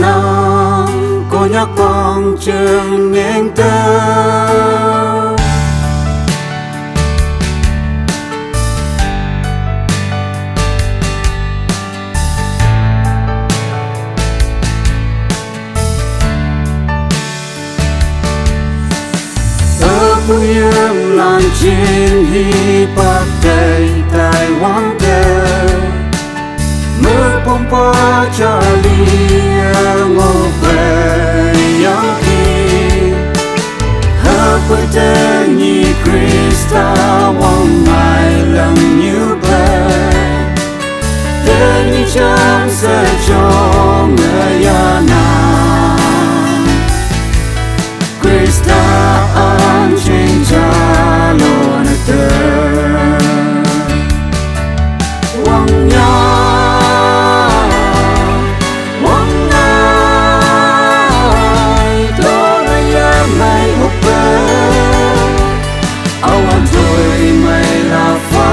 na cô nhắc con trường nên tơ Phu yếm lan trên hi bạc đầy tại hoang tơ mưa bông qua cha lia ngô về yang khi hơ quê tê nhị Krista hoang mai lần như bè tê nhị chẳng sẽ cho người ya na Krista an trên cha lo na tơ Wang ya Wang ai to na ya mai hốc bê awan tôi mai là pha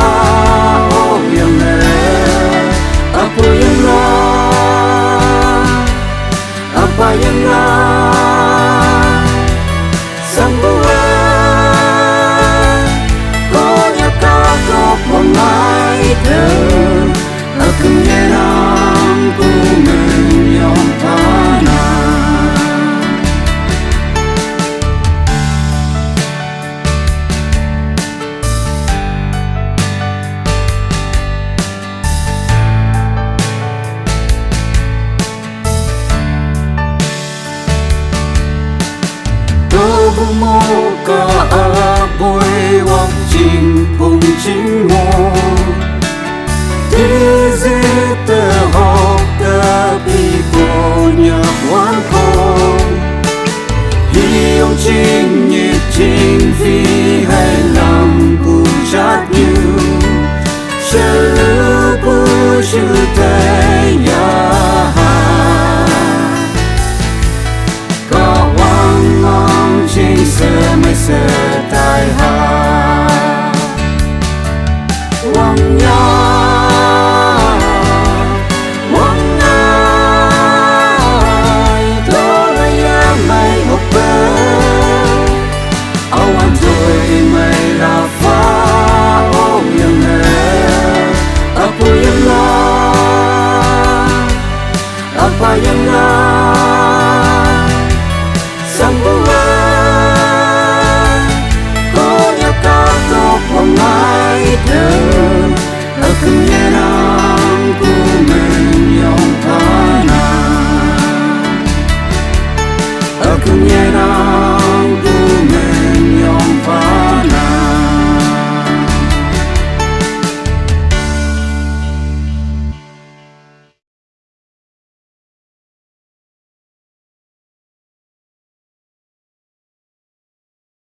ô yang nè apo yang la apa yang la Aku nyenang ku menyong tanah Dobu mo ka aboy wak ching pung ching mo Visite học ta bị cô nhập hoan khôn Hi ông chính nhịp chính phi hay lòng cùng chát như Sẽ lưu bù chữ tay ya Có hoang ngon chính sẽ mới sẽ tai ha Hoang nhau Apa yang lah Sambuan Kau nyakap tok pemai ter Aku nyenang ku menyong tanah Aku nyenang